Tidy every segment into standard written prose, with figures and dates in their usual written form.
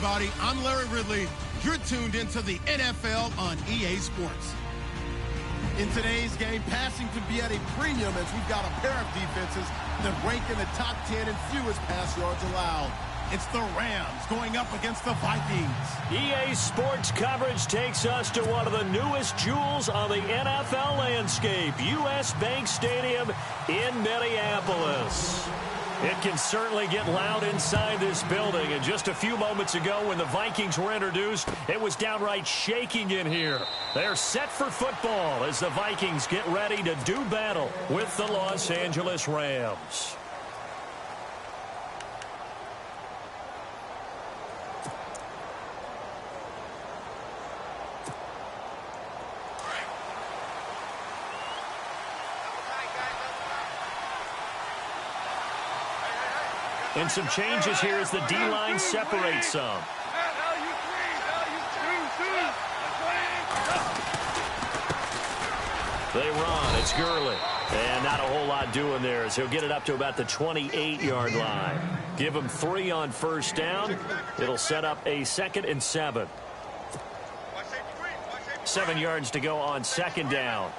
everybody. I'm Larry Ridley. You're tuned into the NFL on EA Sports. In today's game, passing can be at a premium as we've got a pair of defenses that rank in the top 10 in fewest pass yards allowed. It's the Rams going up against the Vikings. EA Sports coverage takes us to one of the newest jewels on the NFL landscape, US Bank Stadium in Minneapolis. It can certainly get loud inside this building. And just a few moments ago when the Vikings were introduced, it was downright shaking in here. They're set for football as the Vikings get ready to do battle with the Los Angeles Rams. And some changes here as the D-line separates some. They run. It's Gurley. And not a whole lot doing there as he'll get it up to about the 28-yard line. Give him 3 on first down. It'll set up a 2nd and 7. 7 yards to go on 2nd down.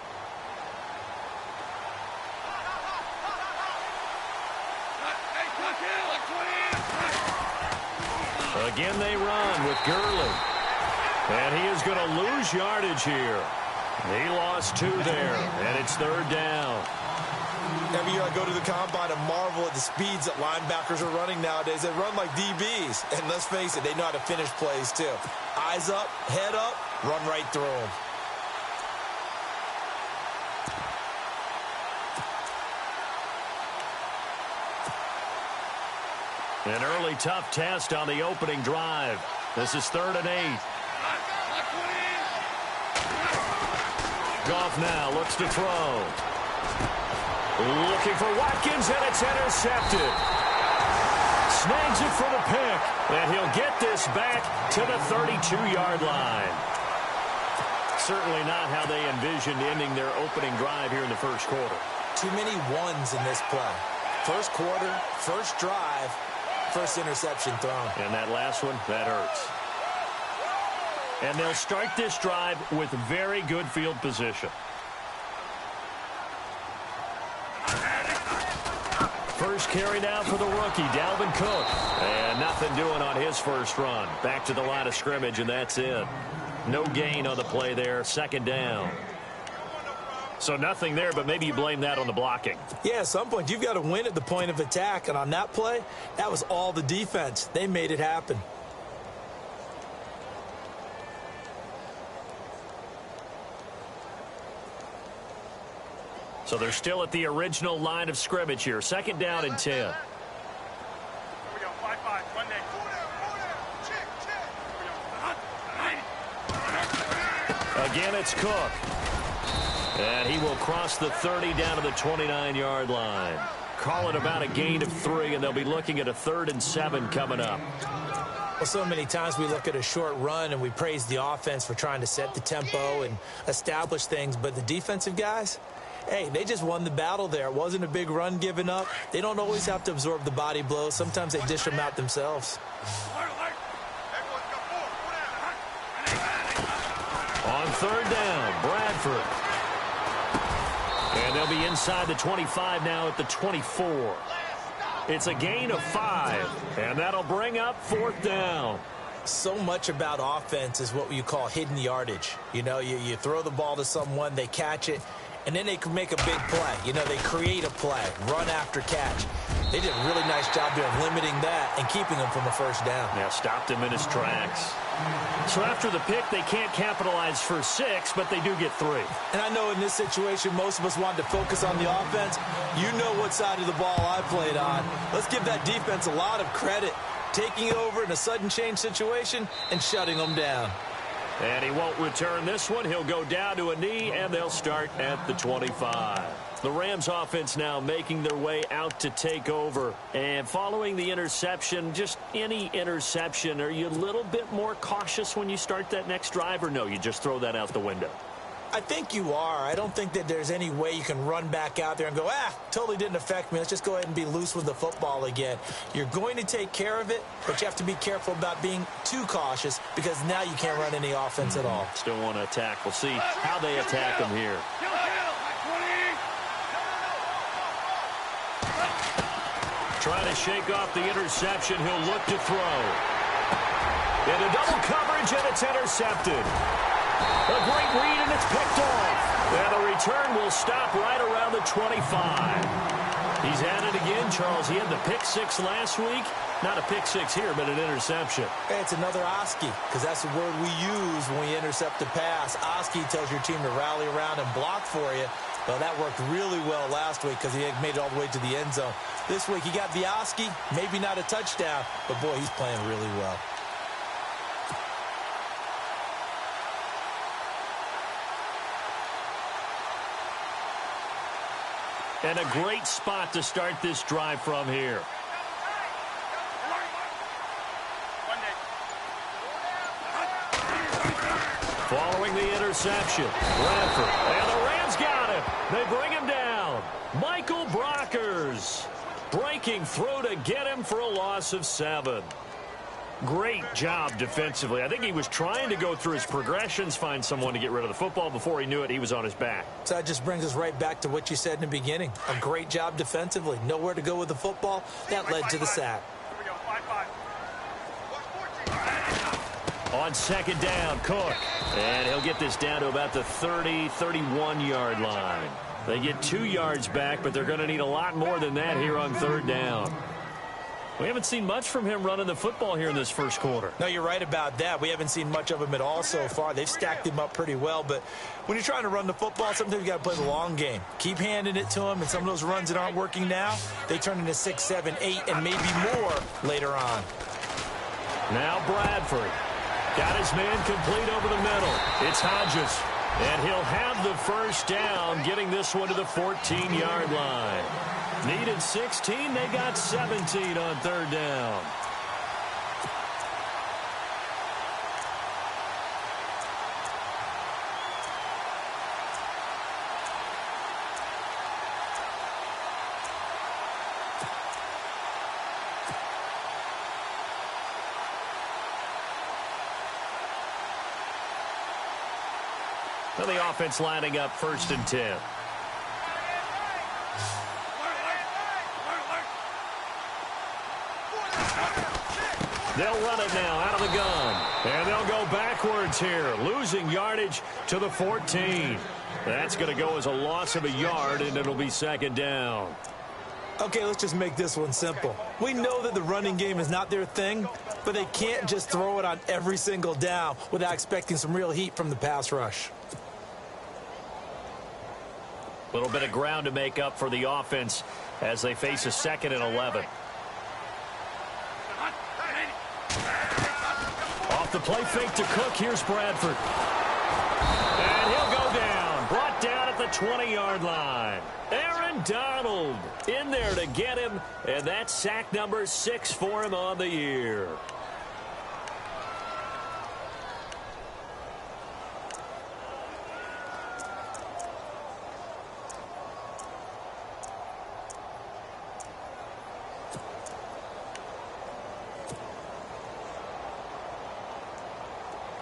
Again, they run with Gurley. And he is going to lose yardage here. He lost 2 there, and it's 3rd down. Every year I go to the combine and marvel at the speeds that linebackers are running nowadays. They run like DBs. And let's face it, they know how to finish plays too. Eyes up, head up, run right through them. An early tough test on the opening drive. This is 3rd and 8. Goff now looks to throw. Looking for Watkins, and it's intercepted. Snags it for the pick, and he'll get this back to the 32-yard line. Certainly not how they envisioned ending their opening drive here in the first quarter. Too many ones in this play. First quarter, first drive, first interception thrown. And that last one, that hurts. And they'll start this drive with very good field position. First carry down for the rookie, Dalvin Cook. And nothing doing on his first run. Back to the line of scrimmage, and that's it. No gain on the play there, 2nd down. So nothing there, but maybe you blame that on the blocking. Yeah, at some point, you've got to win at the point of attack. And on that play, that was all the defense. They made it happen. So they're still at the original line of scrimmage here. 2nd down and 10. Again, it's Cook. And he will cross the 30 down to the 29-yard line. Call it about a gain of 3, and they'll be looking at a 3rd and 7 coming up. Well, so many times we look at a short run and we praise the offense for trying to set the tempo and establish things, but the defensive guys, hey, they just won the battle there. It wasn't a big run given up. They don't always have to absorb the body blows. Sometimes they dish them out themselves. On 3rd down, Bradford. And they'll be inside the 25 now at the 24. It's a gain of 5, and that'll bring up 4th down. So much about offense is what you call hidden yardage. You know, you throw the ball to someone, they catch it, and then they can make a big play. You know, they create a play, run after catch. They did a really nice job there of limiting that and keeping him from a first down. Yeah, stopped him in his tracks. So after the pick, they can't capitalize for 6, but they do get 3. And I know in this situation, most of us wanted to focus on the offense. You know what side of the ball I played on. Let's give that defense a lot of credit. Taking over in a sudden change situation and shutting them down. And he won't return this one. He'll go down to a knee, and they'll start at the 25. The Rams offense now making their way out to take over. And following the interception, just any interception, are you a little bit more cautious when you start that next drive, or no, you just throw that out the window? I think you are. I don't think that there's any way you can run back out there and go, totally didn't affect me. Let's just go ahead and be loose with the football again. You're going to take care of it, but you have to be careful about being too cautious because now you can't run any offense at all. Still want to attack. We'll see how they attack him here. Trying to shake off the interception. He'll look to throw. Into double coverage, and it's intercepted. A great read, and it's picked off. And the return will stop right around the 25. He's at it again, Charles. He had the pick six last week. Not a pick six here, but an interception. Hey, it's another Oski, because that's the word we use when we intercept a pass. Oski tells your team to rally around and block for you. Well, that worked really well last week because he made it all the way to the end zone. This week, he got the Oski, maybe not a touchdown, but, boy, he's playing really well. And a great spot to start this drive from here. Following the interception, Bradford, and the Rams got him. They bring him down. Michael Brockers breaking through to get him for a loss of 7. Great job defensively. I think he was trying to go through his progressions, find someone to get rid of the football. Before he knew it, he was on his back. So that just brings us right back to what you said in the beginning. A great job defensively. Nowhere to go with the football. That led to the sack. On second down, Cook. And he'll get this down to about the 30, 31-yard line. They get 2 yards back, but they're going to need a lot more than that here on third down. We haven't seen much from him running the football here in this first quarter. No, you're right about that. We haven't seen much of him at all so far. They've stacked him up pretty well, but when you're trying to run the football, sometimes you got to play the long game. Keep handing it to him, and some of those runs that aren't working now, they turn into 6, 7, 8, and maybe more later on. Now Bradford. Got his man complete over the middle. It's Hodges. And he'll have the first down, getting this one to the 14-yard line. Needed 16. They got 17 on third down. Well, the offense lining up 1st and 10. They'll run it now out of the gun. And they'll go backwards here, losing yardage to the 14. That's going to go as a loss of a yard, and it'll be second down. Okay, let's just make this one simple. We know that the running game is not their thing, but they can't just throw it on every single down without expecting some real heat from the pass rush. A little bit of ground to make up for the offense as they face a 2nd and 11. Off the play fake to Cook. Here's Bradford. And he'll go down. Brought down at the 20-yard line. Aaron Donald in there to get him. And that's sack number 6 for him on the year.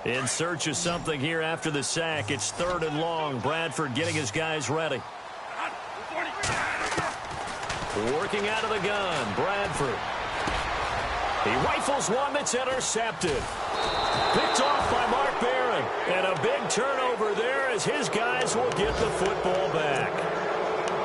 In search of something here after the sack. It's 3rd and long. Bradford getting his guys ready. Working out of the gun. Bradford. He rifles one that's intercepted. Picked off by Mark Barron. And a big turnover there as his guys will get the football back.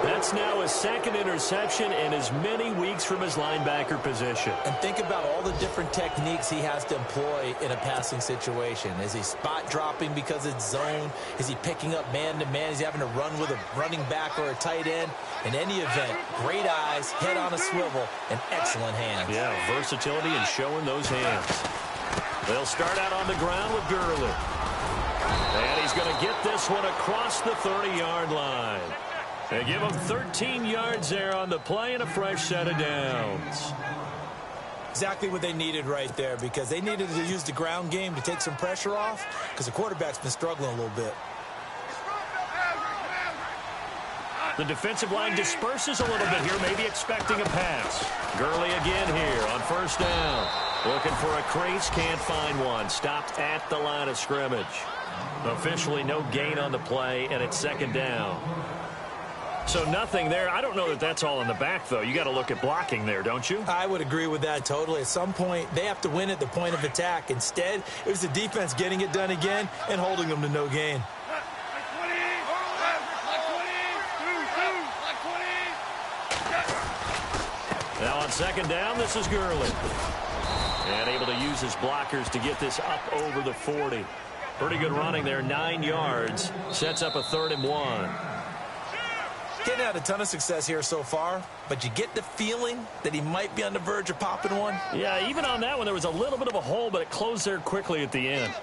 That's now his 2nd interception in as many weeks from his linebacker position. And think about all the different techniques he has to employ in a passing situation. Is he spot dropping because it's zone? Is he picking up man-to-man? Is he having to run with a running back or a tight end? In any event, great eyes, head on a swivel, and excellent hands. Yeah, versatility and showing those hands. They'll start out on the ground with Gurley. And he's going to get this one across the 30-yard line. They give him 13 yards there on the play and a fresh set of downs. Exactly what they needed right there, because they needed to use the ground game to take some pressure off because the quarterback's been struggling a little bit. The defensive line disperses a little bit here, maybe expecting a pass. Gurley again here on first down. Looking for a crease, can't find one. Stopped at the line of scrimmage. Officially no gain on the play, and it's second down. So nothing there. I don't know that that's all in the back, though. You got to look at blocking there, don't you? I would agree with that totally. At some point, they have to win at the point of attack. Instead, it was the defense getting it done again and holding them to no gain. Now on second down, this is Gurley. And able to use his blockers to get this up over the 40. Pretty good running there, 9 yards. Sets up a 3rd and 1. Getting had a ton of success here so far, but you get the feeling that he might be on the verge of popping one. Yeah, even on that one, there was a little bit of a hole, but it closed there quickly at the end.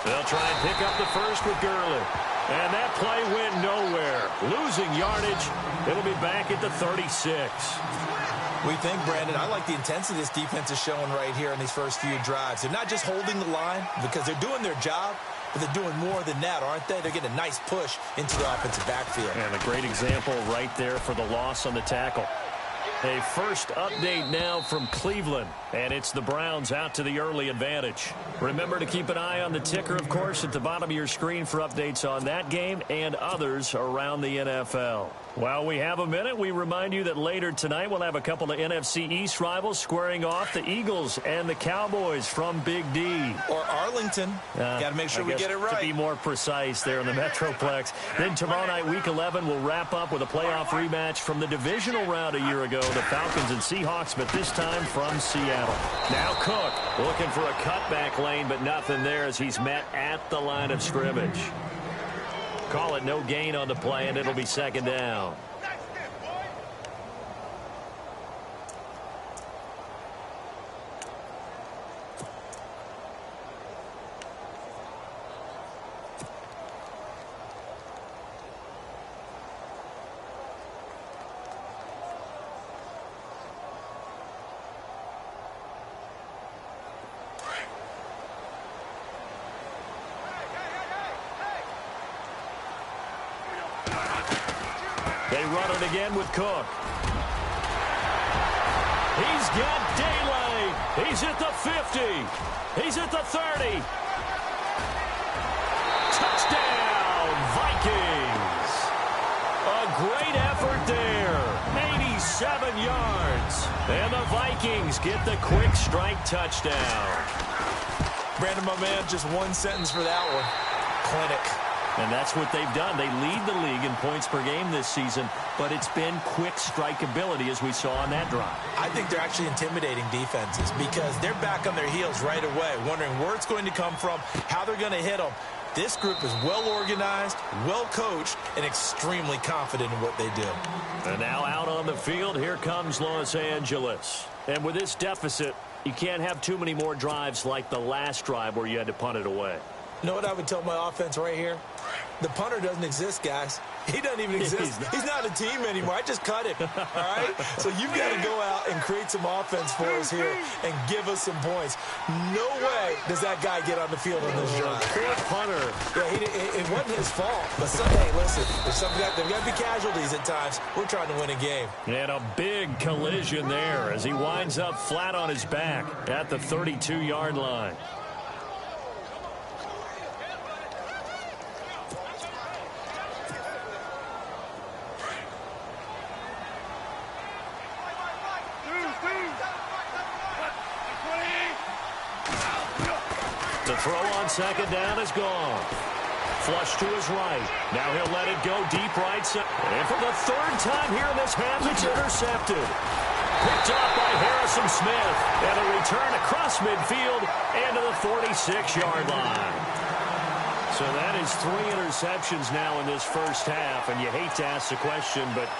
They'll try and pick up the first with Gurley. And that play went nowhere. Losing yardage. It'll be back at the 36. We think, Brandon, I like the intensity this defense is showing right here in these first few drives. They're not just holding the line because they're doing their job, but they're doing more than that, aren't they? They're getting a nice push into the offensive backfield. And a great example right there for the loss on the tackle. A first update now from Cleveland, and it's the Browns out to the early advantage. Remember to keep an eye on the ticker, of course, at the bottom of your screen for updates on that game and others around the NFL. While we have a minute, we remind you that later tonight we'll have a couple of NFC East rivals squaring off, the Eagles and the Cowboys from Big D. Or Arlington. Got to make sure we get it right. To be more precise there in the Metroplex. Then tomorrow night, Week 11, we'll wrap up with a playoff rematch from the divisional round a year ago, the Falcons and Seahawks, but this time from Seattle. Now Cook looking for a cutback lane, but nothing there as he's met at the line of scrimmage. Call it no gain on the play, and it'll be second down. They run it again with Cook. He's got daylight. He's at the 50. He's at the 30. Touchdown, Vikings. A great effort there. 87 yards. And the Vikings get the quick strike touchdown. Brandon, my man, just one sentence for that one. Clinic. And that's what they've done. They lead the league in points per game this season, but it's been quick strike ability as we saw on that drive. I think they're actually intimidating defenses because they're back on their heels right away, wondering where it's going to come from, how they're going to hit them. This group is well organized, well coached, and extremely confident in what they do. And now out on the field, here comes Los Angeles. And with this deficit, you can't have too many more drives like the last drive where you had to punt it away. You know what I would tell my offense right here? The punter doesn't exist, guys. He doesn't even exist. He's not a team anymore. I just cut him, all right? So you've got to go out and create some offense for us here and give us some points. No way does that guy get on the field on this drive. Poor punter. Yeah, it wasn't his fault. But hey, listen, there's got to be casualties at times. We're trying to win a game. And a big collision there as he winds up flat on his back at the 32-yard line. The throw on second down is gone. Flush to his right. Now he'll let it go deep right side. And for the third time here in this half, it's intercepted. Picked up by Harrison Smith. And a return across midfield and to the 46-yard line. So that is 3 interceptions now in this first half. And you hate to ask the question, but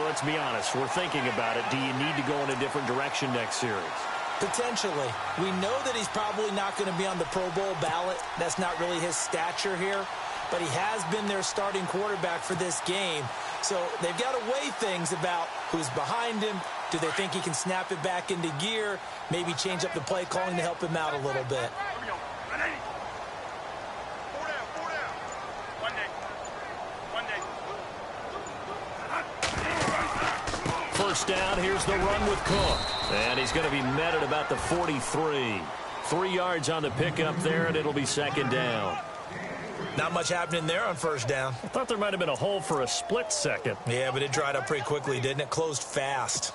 let's be honest. We're thinking about it. Do you need to go in a different direction next series? Potentially. We know that he's probably not going to be on the Pro Bowl ballot. That's not really his stature here. But he has been their starting quarterback for this game. So they've got to weigh things about who's behind him. Do they think he can snap it back into gear? Maybe change up the play calling to help him out a little bit. First down, here's the run with Cook. And he's going to be met at about the 43. 3 yards on the pickup there, and it'll be second down. Not much happening there on first down. I thought there might have been a hole for a split second. Yeah, but it dried up pretty quickly, didn't it? Closed fast.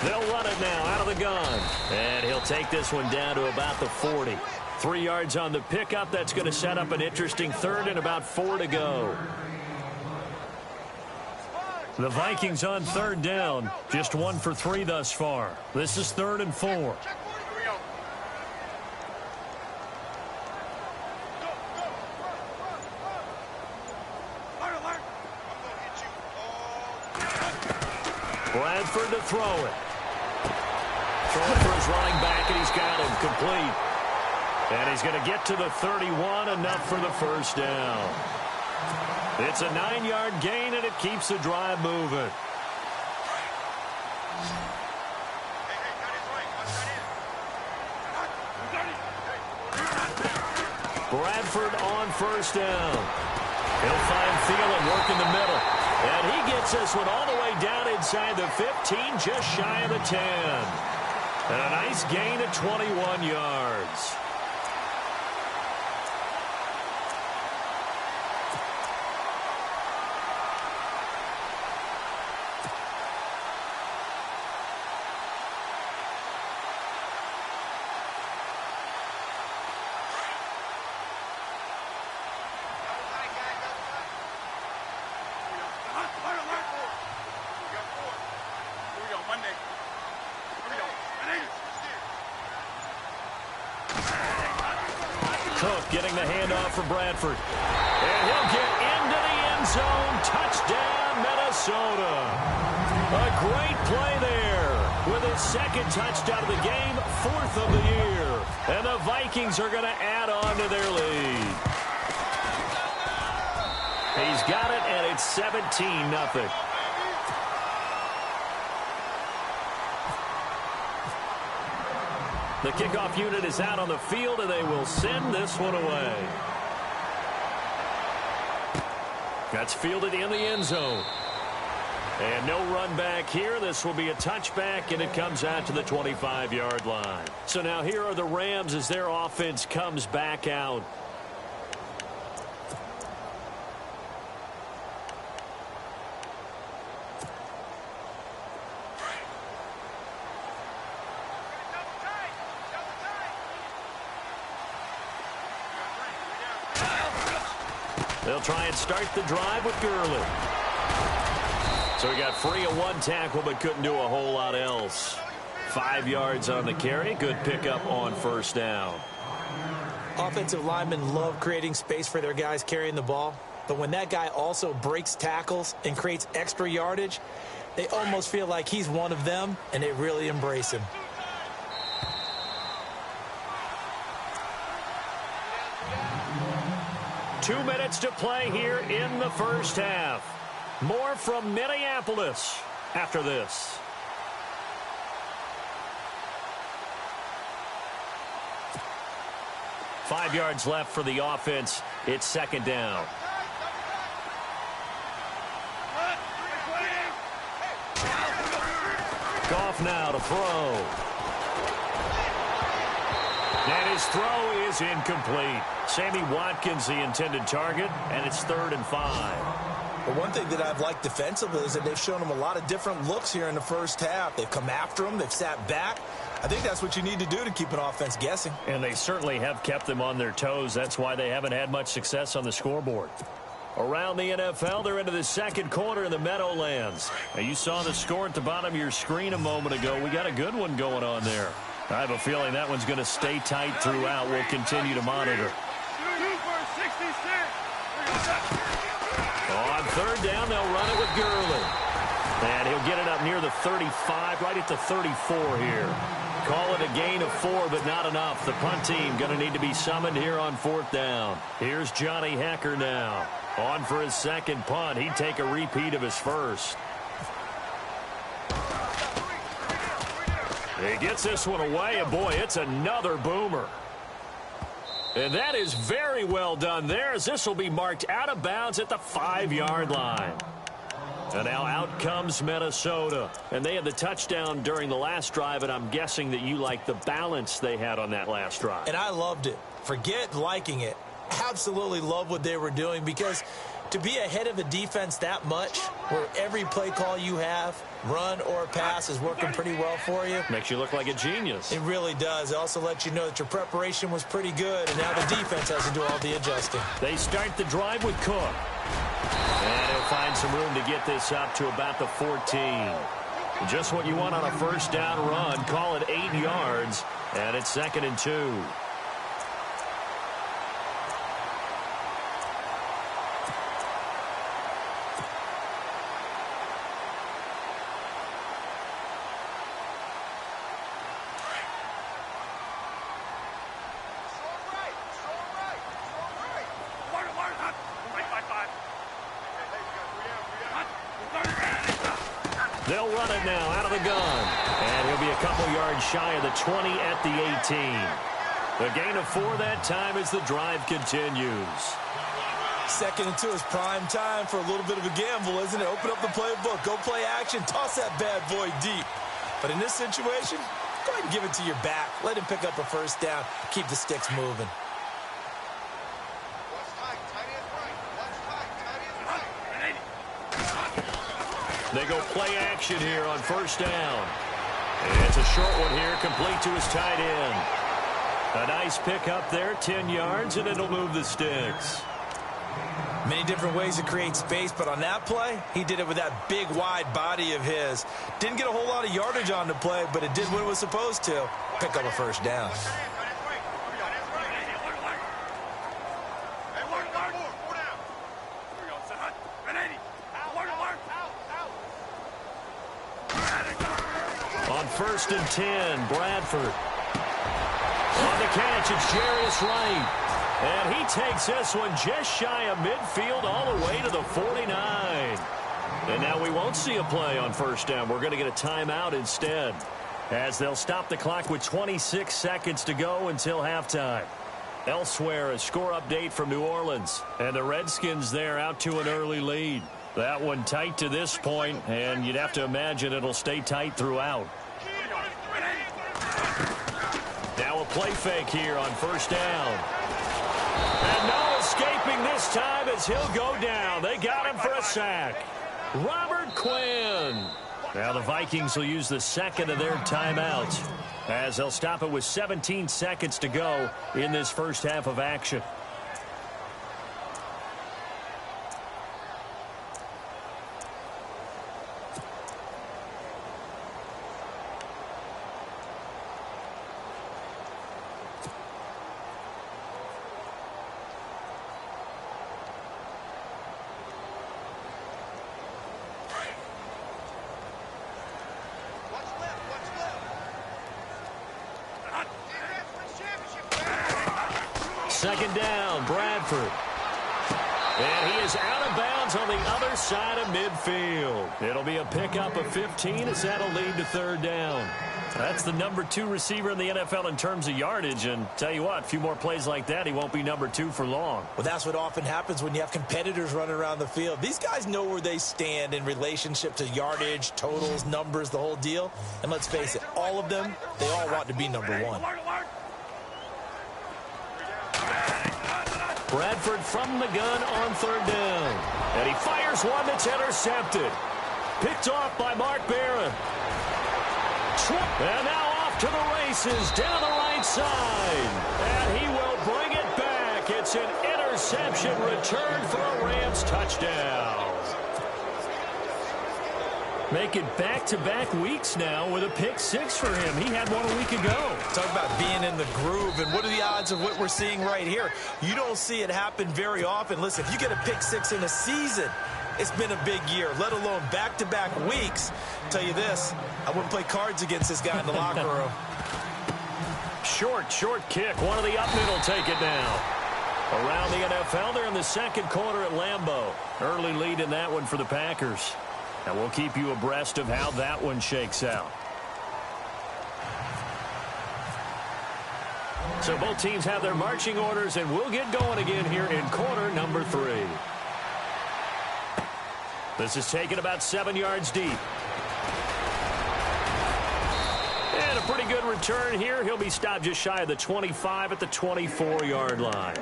They'll run it now out of the gun. And he'll take this one down to about the 40. 3 yards on the pickup. That's going to set up an interesting third and about 4 to go. The Vikings on third down. Just 1 for 3 thus far. This is 3rd and 4. Bradford to throw it. Throwing for his running back, and he's got him complete. And he's going to get to the 31, enough for the first down. It's a 9-yard gain, and it keeps the drive moving. Bradford on first down. He'll find Thielen working the middle. And he gets this one all the way down inside the 15, just shy of the 10. And a nice gain of 21 yards. Cook getting the handoff for Bradford. And he'll get into the end zone. Touchdown, Minnesota. A great play there with his second touchdown of the game, 4th of the year. And the Vikings are going to add on to their lead. He's got it, and it's 17-0. The kickoff unit is out on the field, and they will send this one away. That's fielded in the end zone. And no run back here. This will be a touchback, and it comes out to the 25-yard line. So now here are the Rams as their offense comes back out. They'll try and start the drive with Gurley. So he got free of 1 tackle but couldn't do a whole lot else. 5 yards on the carry. Good pickup on first down. Offensive linemen love creating space for their guys carrying the ball. But when that guy also breaks tackles and creates extra yardage, they almost feel like he's one of them, and they really embrace him. Two minutes to play here in the first half. More from Minneapolis after this. Five yards left for the offense. It's second down. Goff now to throw. And his throw is incomplete. Sammy Watkins, the intended target, and it's 3rd and 5. Well, one thing that I've liked defensively is that they've shown him a lot of different looks here in the first half. They've come after him. They've sat back. I think that's what you need to do to keep an offense guessing. And they certainly have kept them on their toes. That's why they haven't had much success on the scoreboard. Around the NFL, they're into the second quarter in the Meadowlands. Now, you saw the score at the bottom of your screen a moment ago. We got a good one going on there. I have a feeling that one's going to stay tight throughout. We'll continue to monitor. On third down, they'll run it with Gurley. And he'll get it up near the 35, right at the 34 here. Call it a gain of 4, but not enough. The punt team going to need to be summoned here on fourth down. Here's Johnny Hecker now. On for his second punt. He'd take a repeat of his first. He gets this one away, and boy, it's another boomer. And that is very well done there, as this will be marked out of bounds at the 5-yard line. And now out comes Minnesota. And they had the touchdown during the last drive, and I'm guessing that you like the balance they had on that last drive. And I loved it. Forget liking it. Absolutely love what they were doing, because to be ahead of a defense that much, where every play call you have, run or pass, is working pretty well for you. Makes you look like a genius. It really does. It also lets you know that your preparation was pretty good, and now the defense has to do all the adjusting. They start the drive with Cook. And he'll find some room to get this up to about the 14. Just what you want on a first down run. Call it 8 yards, and it's 2nd and 2. They'll run it now out of the gun. And he'll be a couple yards shy of the 20 at the 18. The gain of 4 that time as the drive continues. 2nd and 2 is prime time for a little bit of a gamble, isn't it? Open up the playbook. Go play action. Toss that bad boy deep. But in this situation, go ahead and give it to your back. Let him pick up a first down. Keep the sticks moving. They go play action here on first down. And it's a short one here, complete to his tight end. A nice pick up there, 10 yards, and it'll move the sticks. Many different ways to create space, but on that play, he did it with that big, wide body of his. Didn't get a whole lot of yardage on the play, but it did what it was supposed to. Pick up a first down. On 1st and 10, Bradford. On the catch, it's Jarius Wright. And he takes this one just shy of midfield all the way to the 49. And now we won't see a play on first down. We're going to get a timeout instead, as they'll stop the clock with 26 seconds to go until halftime. Elsewhere, a score update from New Orleans. And the Redskins there out to an early lead. That one tight to this point, and you'd have to imagine it'll stay tight throughout. Now a play fake here on first down. And no escaping this time as he'll go down. They got him for a sack. Robert Quinn. Now the Vikings will use the second of their timeouts, as they'll stop it with 17 seconds to go in this first half of action. Second down, Bradford. And he is out of bounds on the other side of midfield. It'll be a pickup of 15 as that'll lead to third down. That's the number 2 receiver in the NFL in terms of yardage. And tell you what, a few more plays like that, he won't be number 2 for long. Well, that's what often happens when you have competitors running around the field. These guys know where they stand in relationship to yardage, totals, numbers, the whole deal. And let's face it, all of them, they all want to be number 1. Bradford from the gun on third down. And he fires one that's intercepted. Picked off by Mark Barron. And now off to the races down the right side. And he will bring it back. It's an interception. interception returned for a Rams touchdown. Making back-to-back weeks now with a pick six for him. He had one a week ago. Talk about being in the groove, and what are the odds of what we're seeing right here? You don't see it happen very often. Listen, if you get a pick six in a season, it's been a big year, let alone back-to-back weeks. I'll tell you this, I wouldn't play cards against this guy in the locker room. Short kick. One of the up middle take it now. Around the NFL, they're in the second quarter at Lambeau. Early lead in that one for the Packers. And we'll keep you abreast of how that one shakes out. So both teams have their marching orders, and we'll get going again here in quarter number 3. This is taken about 7 yards deep. And a pretty good return here. He'll be stopped just shy of the 25 at the 24-yard line.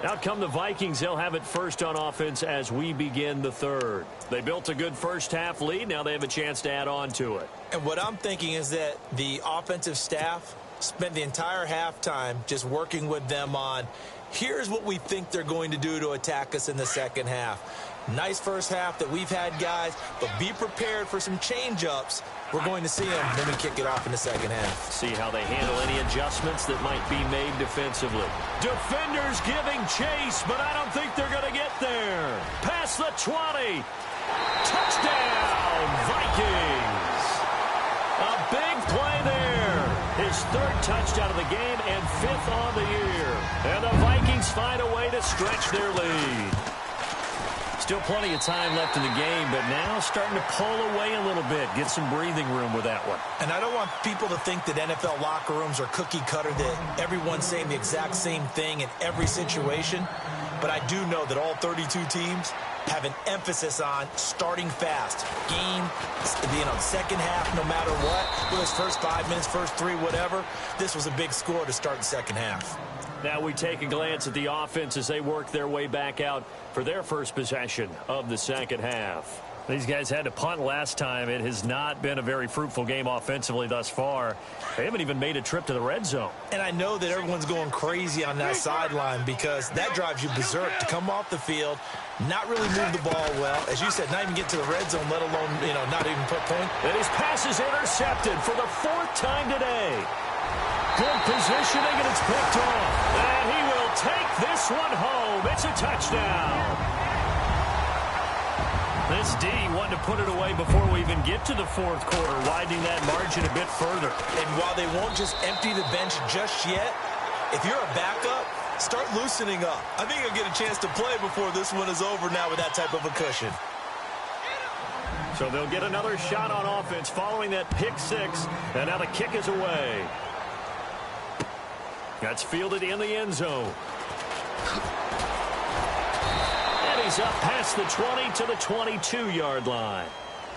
Out come the Vikings. They'll have it first on offense as we begin the third. They built a good first-half lead. Now they have a chance to add on to it. And what I'm thinking is that the offensive staff spent the entire halftime just working with them on, here's what we think they're going to do to attack us in the second half. Nice first half that we've had, guys, but be prepared for some change-ups. We're going to see them when we kick it off in the second half. See how they handle any adjustments that might be made defensively. Defenders giving chase, but I don't think they're going to get there. Past the 20. Touchdown, Vikings. A big play there. His third touchdown of the game and 5th on the year. And the Vikings find a way to stretch their lead. Still plenty of time left in the game, but now starting to pull away a little bit. Get some breathing room with that one. And I don't want people to think that NFL locker rooms are cookie cutter, that everyone's saying the exact same thing in every situation. But I do know that all 32 teams have an emphasis on starting fast. Game, second half, no matter what. Whether it's first 5 minutes, first 3, whatever. This was a big score to start the second half. Now we take a glance at the offense as they work their way back out for their first possession of the second half. These guys had to punt last time. It has not been a very fruitful game offensively thus far. They haven't even made a trip to the red zone. And I know that everyone's going crazy on that sideline because that drives you berserk to come off the field, not really move the ball well. As you said, not even get to the red zone, let alone, not even put point. And his pass is intercepted for the 4th time today. Good positioning, and it's picked off. And he will take this one home. It's a touchdown. This D wanted to put it away before we even get to the 4th quarter, widening that margin a bit further. And while they won't just empty the bench just yet, if you're a backup, start loosening up. I think you'll get a chance to play before this one is over now with that type of a cushion. So they'll get another shot on offense following that pick six, and now the kick is away. That's fielded in the end zone. And he's up past the 20 to the 22-yard line.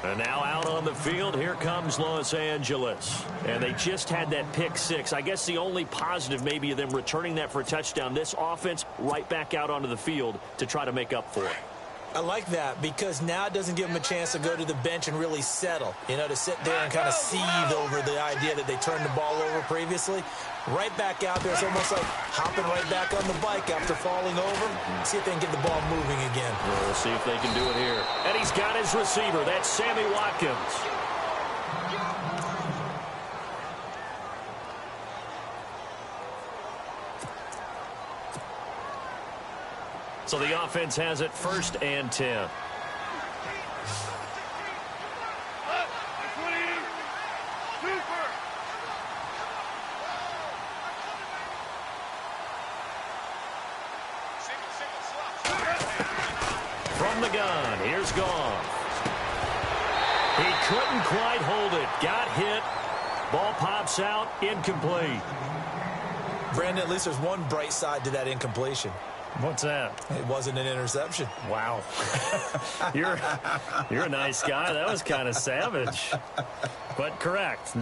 And now out on the field, here comes Los Angeles. And they just had that pick six. I guess the only positive maybe of them returning that for a touchdown. This offense right back out onto the field to try to make up for it. I like that because now it doesn't give them a chance to go to the bench and really settle, to sit there and kind of seethe over the idea that they turned the ball over previously. Right back out there. It's almost like hopping right back on the bike after falling over. See if they can get the ball moving again. We'll see if they can do it here. And he's got his receiver. That's Sammy Watkins. So the offense has it 1st and 10. From the gun, here's Goff. He couldn't quite hold it. Got hit. Ball pops out. Incomplete. Brandon, at least there's one bright side to that incompletion. What's that? It wasn't an interception. Wow. You're a nice guy. That was kind of savage. But correct.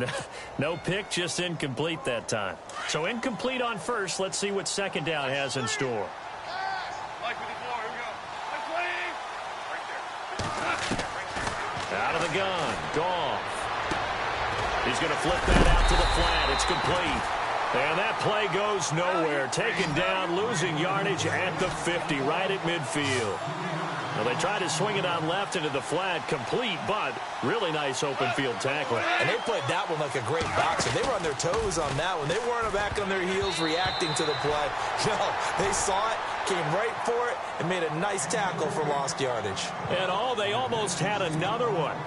No pick, just incomplete that time. So incomplete on first. Let's see what second down has in store. Out of the gun. Goff. He's going to flip that out to the flat. It's complete. And that play goes nowhere. Taken down, losing yardage at the 50, right at midfield. Well, they tried to swing it on left into the flat, complete, but really nice open field tackle. And they played that one like a great boxer. They were on their toes on that one. They weren't back on their heels reacting to the play. No, they saw it, came right for it, and made a nice tackle for lost yardage. And they almost had another one.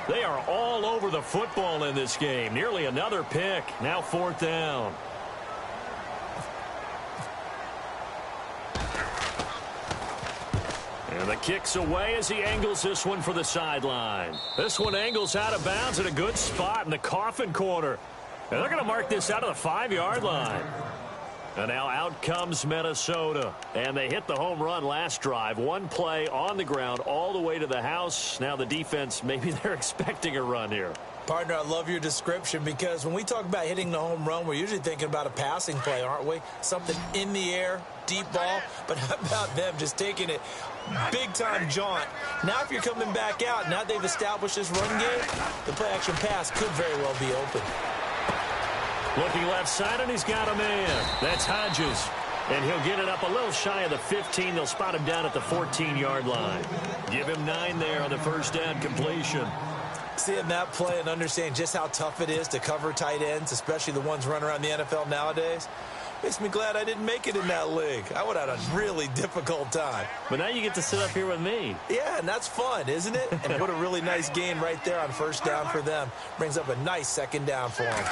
They are all over the football in this game. Nearly another pick. Now 4th down. And the kick's away as he angles this one for the sideline. This one angles out of bounds at a good spot in the coffin corner. And they're going to mark this out of the 5-yard line. And now out comes Minnesota. And they hit the home run last drive. One play on the ground all the way to the house. Now the defense, maybe they're expecting a run here. Partner, I love your description because when we talk about hitting the home run, we're usually thinking about a passing play, aren't we? Something in the air, deep ball. But how about them just taking it big-time jaunt? Now if you're coming back out, now they've established this run game, the play-action pass could very well be open. Looking left side, and he's got a man. That's Hodges. And he'll get it up a little shy of the 15. They'll spot him down at the 14-yard line. Give him 9 there on the first down completion. Seeing that play and understanding just how tough it is to cover tight ends, especially the ones running around the NFL nowadays, makes me glad I didn't make it in that league. I would have had a really difficult time. But now you get to sit up here with me. Yeah, and that's fun, isn't it? And what a really nice gain right there on first down for them. Brings up a nice second down for them.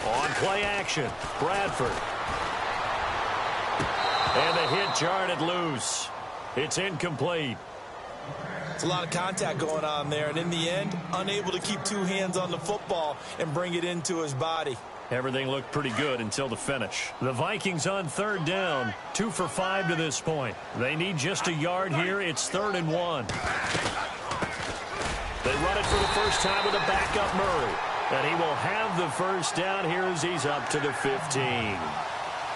On play action, Bradford. And the hit jarred it loose. It's incomplete. It's a lot of contact going on there, and in the end, unable to keep 2 hands on the football and bring it into his body. Everything looked pretty good until the finish. The Vikings on 3rd down, 2 for 5 to this point. They need just a yard here. It's 3rd and 1. They run it for the first time with a backup Murray. And he will have the first down here as he's up to the 15.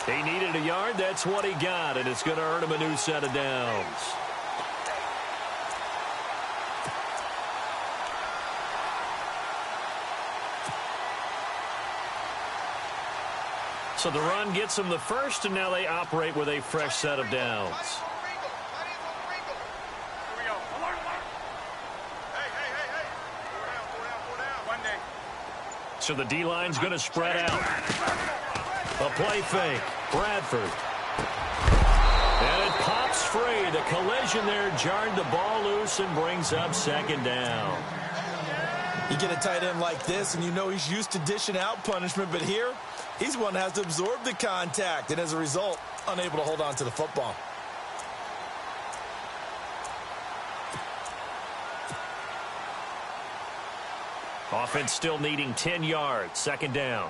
He needed a yard. That's what he got, and it's going to earn him a new set of downs. So the run gets them the first, and now they operate with a fresh set of downs. So the D-line's going to spread out. A play fake. Bradford. And it pops free. The collision there jarred the ball loose and brings up 2nd down. You get a tight end like this, and you know he's used to dishing out punishment, but here, he's the one that has to absorb the contact, and as a result, unable to hold on to the football. Offense still needing 10 yards. 2nd down.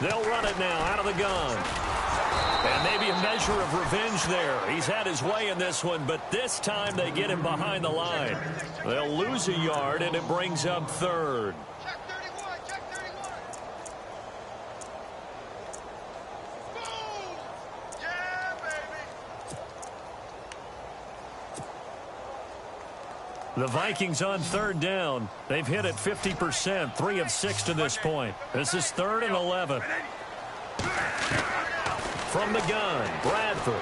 They'll run it now out of the gun. And maybe a measure of revenge there. He's had his way in this one, but this time they get him behind the line. They'll lose a yard, and it brings up 3rd. The Vikings on 3rd down. They've hit it 50%, 3 of 6 to this point. This is 3rd and 11. From the gun, Bradford.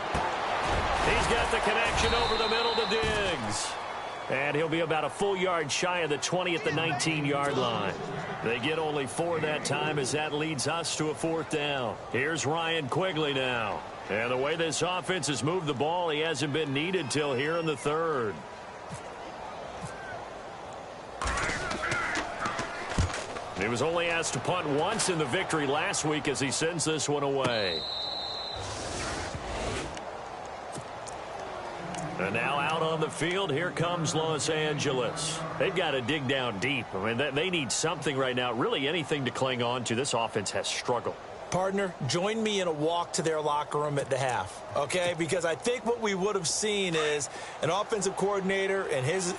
He's got the connection over the middle to Diggs. And he'll be about a full yard shy of the 20 at the 19-yard line. They get only 4 that time as that leads us to a 4th down. Here's Ryan Quigley now. And the way this offense has moved the ball, he hasn't been needed till here in the 3rd. He was only asked to punt once in the victory last week as he sends this one away. And now out on the field, here comes Los Angeles. They've got to dig down deep. I mean, they need something right now, really anything to cling on to. This offense has struggled. Partner, join me in a walk to their locker room at the half, okay? Because I think what we would have seen is an offensive coordinator and his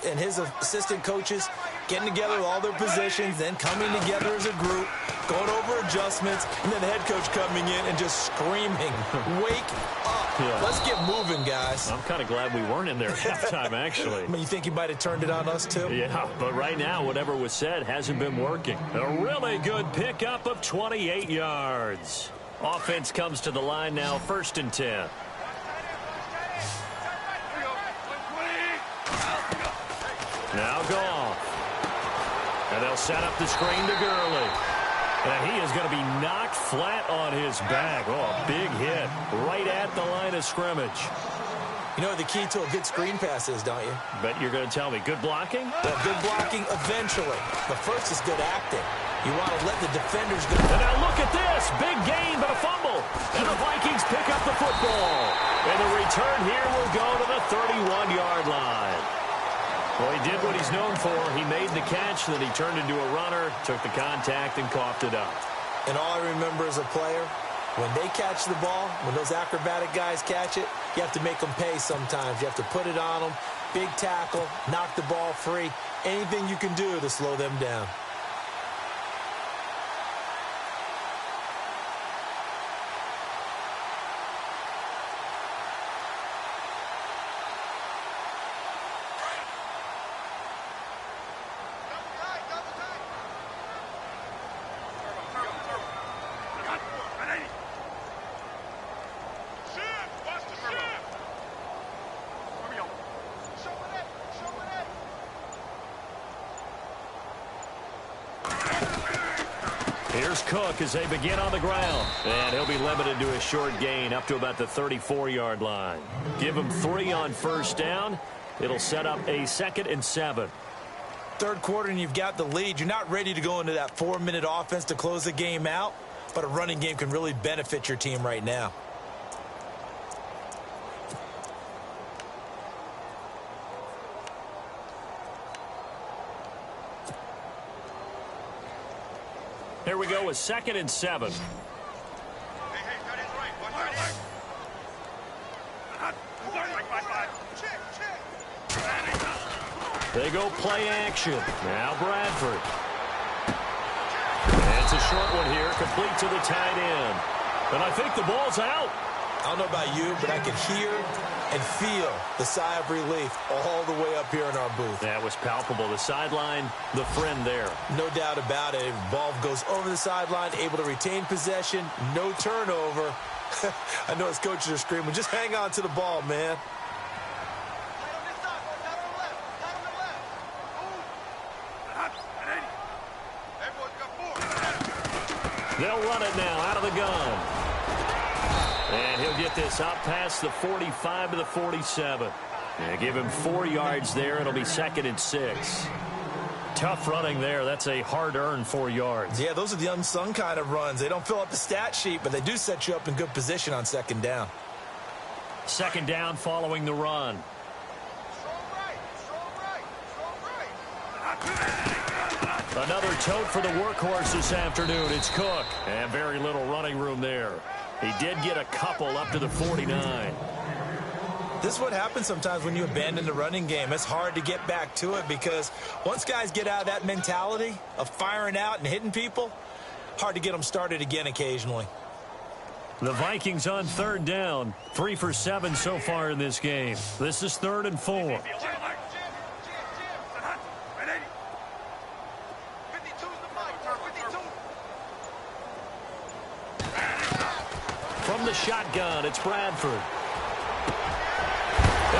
assistant coaches getting together with all their positions, then coming together as a group, going over adjustments, and then the head coach coming in and just screaming, wake up. Yeah. Let's get moving, guys. I'm kind of glad we weren't in there at halftime, actually. I mean, you think you might have turned it on us, too? Yeah, but right now, whatever was said hasn't been working. A really good pickup of 28 yards. Offense comes to the line now, 1st and 10. Now Goff. And they'll set up the screen to Gurley. And he is going to be knocked flat on his back. Oh, a big hit right at the line of scrimmage. You know what the key to a good screen pass is, don't you? Bet you're going to tell me. Good blocking? Well, good blocking eventually. But first is good acting. You want to let the defenders go. And now look at this. Big gain, but a fumble. And the Vikings pick up the football. And the return here will go to the 31-yard line. Well, he did what he's known for. He made the catch, then he turned into a runner, took the contact, and coughed it up. And all I remember as a player, when they catch the ball, when those acrobatic guys catch it, you have to make them pay sometimes. You have to put it on them, big tackle, knock the ball free, anything you can do to slow them down. Here's Cook as they begin on the ground. And he'll be limited to a short gain up to about the 34-yard line. Give him 3 on 1st down. It'll set up a 2nd and 7. Third quarter and you've got the lead. You're not ready to go into that 4-minute offense to close the game out, but a running game can really benefit your team right now. Here we go with 2nd and 7. They go play action. Now Bradford. And it's a short one here, complete to the tight end. And I think the ball's out. I don't know about you, but I can hear and feel the sigh of relief all the way up here in our booth. That was palpable. The sideline, the friend there. No doubt about it. Ball goes over the sideline, able to retain possession, no turnover. I know his coaches are screaming, just hang on to the ball, man. They'll run it now out of the gun. And he'll get this out past the 45 to the 47. And give him 4 yards there. It'll be 2nd and 6. Tough running there. That's a hard-earned 4 yards. Yeah, those are the unsung kind of runs. They don't fill up the stat sheet, but they do set you up in good position on 2nd down. 2nd down following the run. Another tote for the workhorse this afternoon. It's Cook. And very little running room there. He did get a couple up to the 49. This is what happens sometimes when you abandon the running game. It's hard to get back to it because once guys get out of that mentality of firing out and hitting people, hard to get them started again occasionally. The Vikings on 3rd down. 3 for 7 so far in this game. This is 3rd and 4. From the shotgun, it's Bradford. And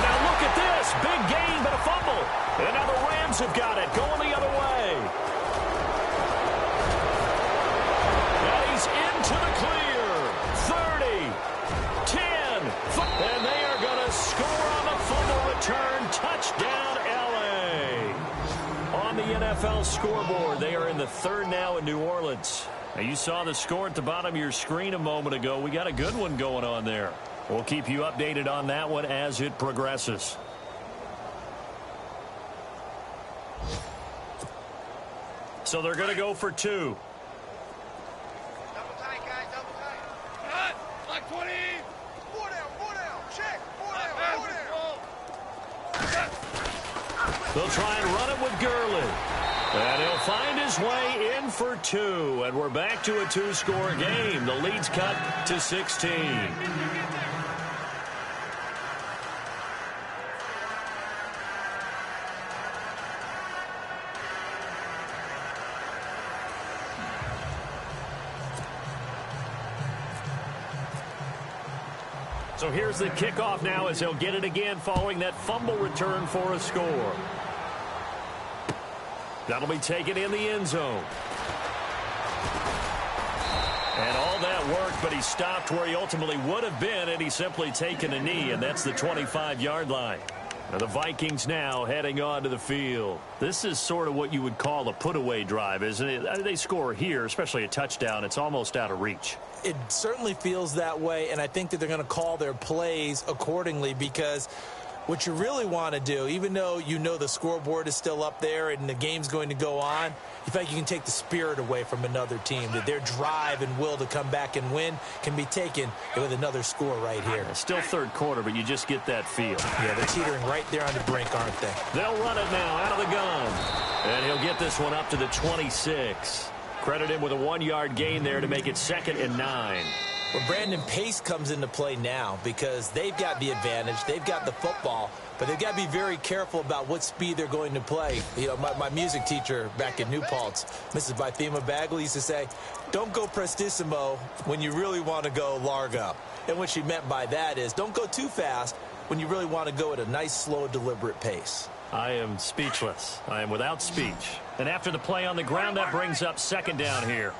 now look at this. Big gain, but a fumble. And now the Rams have got it, going the other way. And he's into the clear. 30, 10, and they are going to score on the fumble return. Touchdown, L.A. On the NFL scoreboard, they are in the 3rd now in New Orleans. Now, you saw the score at the bottom of your screen a moment ago. We got a good one going on there. We'll keep you updated on that one as it progresses. So they're going to go for 2. Double tight, guys, double tight. Hot, like 20. 4 down, check. 4 down. They'll try and run it with Gurley. And he'll find his way in for 2. And we're back to a 2-score game. The lead's cut to 16. So here's the kickoff now as he'll get it again following that fumble return for a score. That'll be taken in the end zone. And all that worked, but he stopped where he ultimately would have been, and he's simply taken a knee, and that's the 25-yard line. Now the Vikings now heading onto the field. This is sort of what you would call a put-away drive, isn't it? They score here, especially a touchdown. It's almost out of reach. It certainly feels that way, and I think that they're going to call their plays accordingly, because what you really want to do, even though you know the scoreboard is still up there and the game's going to go on, you think you can take the spirit away from another team, that their drive and will to come back and win can be taken with another score right here. Still third quarter, but you just get that feel. Yeah, they're teetering right there on the brink, aren't they? They'll run it now out of the gun. And he'll get this one up to the 26. Credit him with a 1-yard gain there to make it 2nd and 9. Well, Brandon, pace comes into play now because they've got the advantage. They've got the football, but they've got to be very careful about what speed they're going to play. You know, my music teacher back in New Paltz, Mrs. Bythema Bagley, used to say, don't go prestissimo when you really want to go largo. And what she meant by that is don't go too fast when you really want to go at a nice, slow, deliberate pace. I am speechless. I am without speech. And after the play on the ground, that brings up 2nd down here.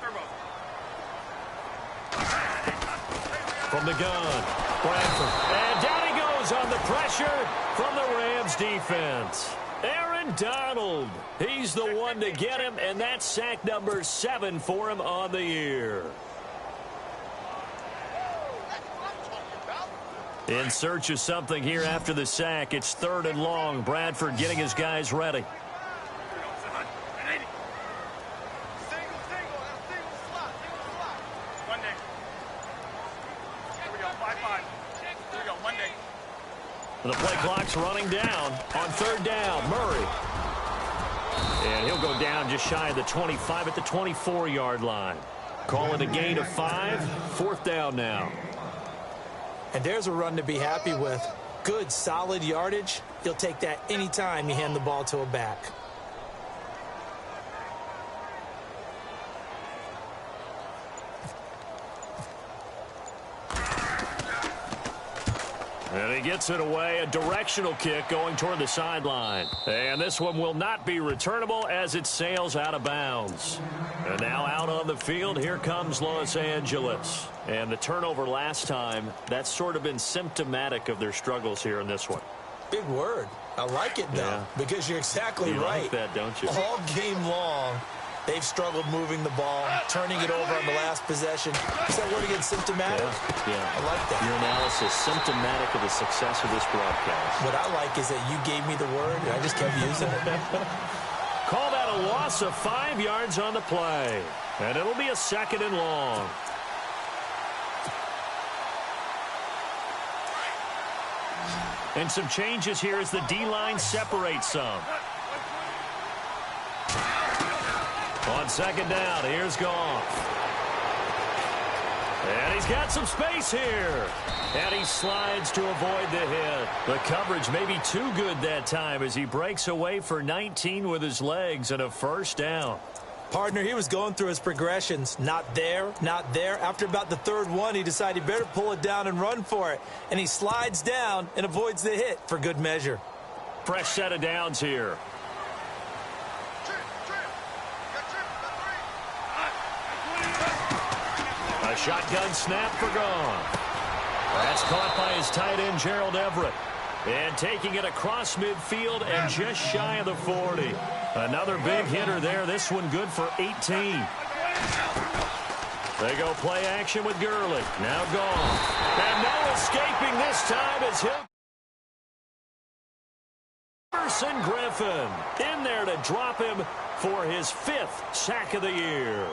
From the gun, Bradford. And down he goes on the pressure from the Rams defense. Aaron Donald. He's the one to get him, and that's sack number 7 for him on the year. In search of something here after the sack. It's 3rd and long. Bradford getting his guys ready. The play clock's running down on 3rd down. Murray. And he'll go down just shy of the 25 at the 24-yard line. Call it a gain of 5. 4th down now. And there's a run to be happy with. Good, solid yardage. You'll take that anytime you hand the ball to a back. And he gets it away, a directional kick going toward the sideline. And this one will not be returnable as it sails out of bounds. And now out on the field, here comes Los Angeles. And the turnover last time, that's sort of been symptomatic of their struggles here in this one. Big word. I like it, though, because you're exactly right. You like that, don't you? All game long, they've struggled moving the ball, turning it over on the last possession. Is that word again, symptomatic? Yeah. I like that. Your analysis, symptomatic of the success of this broadcast. What I like is that you gave me the word, and I just kept using it. Call that a loss of 5 yards on the play. And it'll be a 2nd and long. And some changes here as the D-line separates some. On 2nd down, here's Goff. And he's got some space here. And he slides to avoid the hit. The coverage may be too good that time as he breaks away for 19 with his legs and a 1st down. Partner, he was going through his progressions. Not there, not there. After about the 3rd one, he decided he better pull it down and run for it. And he slides down and avoids the hit for good measure. Fresh set of downs here. A shotgun snap for Goff. That's caught by his tight end, Gerald Everett. And taking it across midfield and just shy of the 40. Another big hitter there. This one good for 18. They go play action with Gurley. Now Goff. And no escaping this time as he'll... Griffin in there to drop him for his 5th sack of the year.